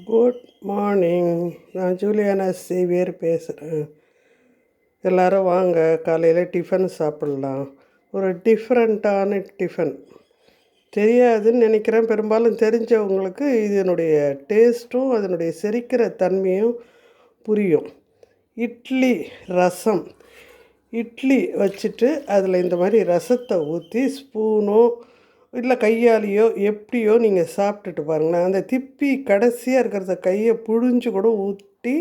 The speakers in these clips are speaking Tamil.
Good morning. நான் ஜூலியானா சேவியர் பேசுகிறேன். எல்லோரும் வாங்க, காலையில் டிஃபன் சாப்பிட்லாம். ஒரு டிஃப்ரெண்ட்டான டிஃபன் தெரியாதுன்னு நினைக்கிறேன். பெரும்பாலும் தெரிஞ்சவங்களுக்கு இதனுடைய டேஸ்ட்டும் அதனுடைய செரிக்கிற தன்மையும் புரியும். இட்லி ரசம். இட்லி வச்சுட்டு அதில் இந்த மாதிரி ரசத்தை ஊற்றி ஸ்பூனோ இல்லை கையாலேயோ எப்படியோ நீங்கள் சாப்பிட்டுட்டு பாருங்களேன். அந்த திப்பி கடைசியாக இருக்கிறத கையை புழிஞ்சு கூட ஊற்றி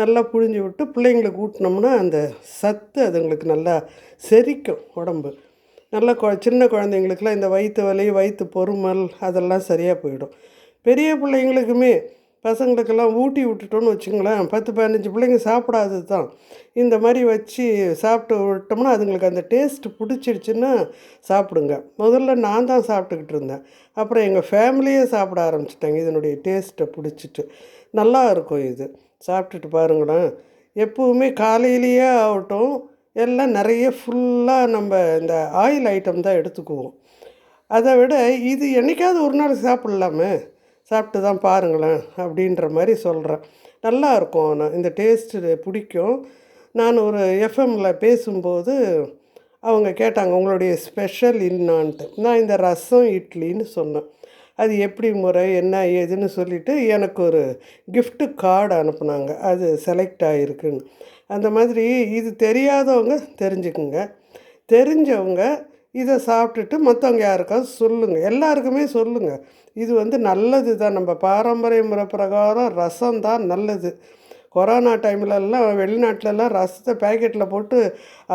நல்லா புழிஞ்சு விட்டு பிள்ளைங்களுக்கு ஊட்டினோம்னா அந்த சத்து அதுங்களுக்கு நல்லா செரிக்கும் உடம்பு. நல்லா சின்ன குழந்தைங்களுக்குலாம் இந்த வயிற்று வலி, வயிற்று பொறுமல் அதெல்லாம் சரியாக போயிடும். பெரிய பிள்ளைங்களுக்குமே பசங்களுக்கெல்லாம் ஊட்டி விட்டுட்டோன்னு வச்சுங்களேன், 10-15 பிள்ளைங்க சாப்பிடாது தான். இந்த மாதிரி வச்சு சாப்பிட்டு விட்டோம்னா அதுங்களுக்கு அந்த டேஸ்ட்டு பிடிச்சிடுச்சின்னா சாப்பிடுங்க. முதல்ல நான் தான் சாப்பிட்டுக்கிட்டு இருந்தேன். அப்புறம் எங்கள் ஃபேமிலியே சாப்பிட ஆரம்பிச்சிட்டாங்க இதனுடைய டேஸ்ட்டை பிடிச்சிட்டு. நல்லா இருக்கும் இது, சாப்பிட்டுட்டு பாருங்களேன். எப்போவுமே காலையிலேயே ஆகட்டும் எல்லாம் நிறைய ஃபுல்லாக நம்ம இந்த ஆயில் ஐட்டம் தான் எடுத்துக்குவோம். அதை விட இது என்றைக்காவது ஒரு நாள் சாப்பிட்லாமே, சாப்பிட்டு தான் பாருங்களேன் அப்படின்ற மாதிரி சொல்கிறேன். நல்லாயிருக்கும். நான் இந்த டேஸ்ட்டு பிடிக்கும். நான் ஒரு எஃப்எம்மில் பேசும்போது அவங்க கேட்டாங்க உங்களுடைய ஸ்பெஷல் என்னான்ட்டு. நான் இந்த ரசம் இட்லின்னு சொன்னேன். அது எப்படி முறை என்ன ஏதுன்னு சொல்லிவிட்டு எனக்கு ஒரு கிஃப்ட்டு கார்டு அனுப்புனாங்க. அது செலக்ட் ஆகிருக்குன்னு. அந்த மாதிரி இது தெரியாதவங்க தெரிஞ்சுக்குங்க. தெரிஞ்சவங்க இதை சாப்பிட்டுட்டு மற்றவங்க யாருக்காவது சொல்லுங்கள். எல்லாருக்குமே சொல்லுங்கள். இது நல்லது தான். நம்ம பாரம்பரிய முறை பிரகாரம் ரசம் தான் நல்லது. கொரோனா டைம்லலாம் வெளிநாட்டிலலாம் ரசத்தை பேக்கெட்டில் போட்டு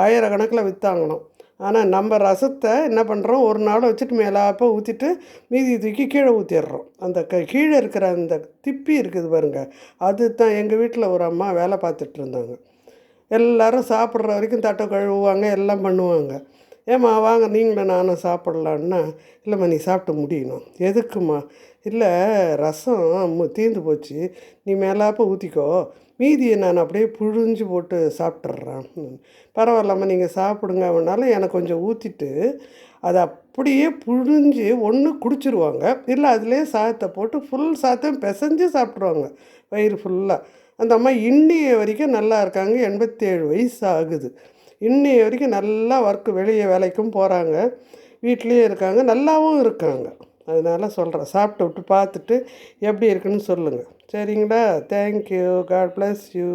1000 கணக்கில் விற்றாங்கணும். ஆனால் நம்ம ரசத்தை என்ன பண்ணுறோம், ஒரு நாளை வச்சுட்டு மேலாப்போ ஊற்றிட்டு மீதி தூக்கி கீழே ஊற்றிடுறோம். அந்த கீழே இருக்கிற அந்த திப்பி இருக்குது பாருங்கள், அது தான். எங்கள் வீட்டில் ஒரு அம்மா வேலை பார்த்துட்டு இருந்தாங்க. எல்லோரும் சாப்பிட்ற வரைக்கும் தட்டை கழுவுவாங்க, எல்லாம் பண்ணுவாங்க. ஏம்மா வாங்க நீங்களும் நானும் சாப்பிட்லான்னா, இல்லைம்மா நீ சாப்பிட்டு முடியணும். எதுக்குமா? இல்லை ரசம் தீர்ந்து போச்சு, நீ மேலாப்போ ஊற்றிக்கோ, மீதியை நான் அப்படியே புழிஞ்சு போட்டு சாப்பிட்றேன். பரவாயில்லாமல் நீங்கள் சாப்பிடுங்க. அவனால எனக்கு கொஞ்சம் ஊற்றிட்டு அதை அப்படியே புழிஞ்சு ஒன்று குடிச்சிருவாங்க, இல்லை அதிலே சாதத்தை போட்டு ஃபுல் சாதத்தையும் பிசைஞ்சு சாப்பிட்ருவாங்க வயிறு ஃபுல்லாக. அந்த அம்மா இன்னைய வரைக்கும் நல்லா இருக்காங்க. 87 வயசு ஆகுது. இன்னைய வரைக்கும் நல்லா வெளியே வேலைக்கும் போகிறாங்க, வீட்லேயே இருக்காங்க, நல்லாவும் இருக்காங்க. அதனால் சொல்கிறேன், சாப்பிட்டு விட்டு பார்த்துட்டு எப்படி இருக்குன்னு சொல்லுங்கள். சரிங்களா? தேங்க்யூ. God bless you.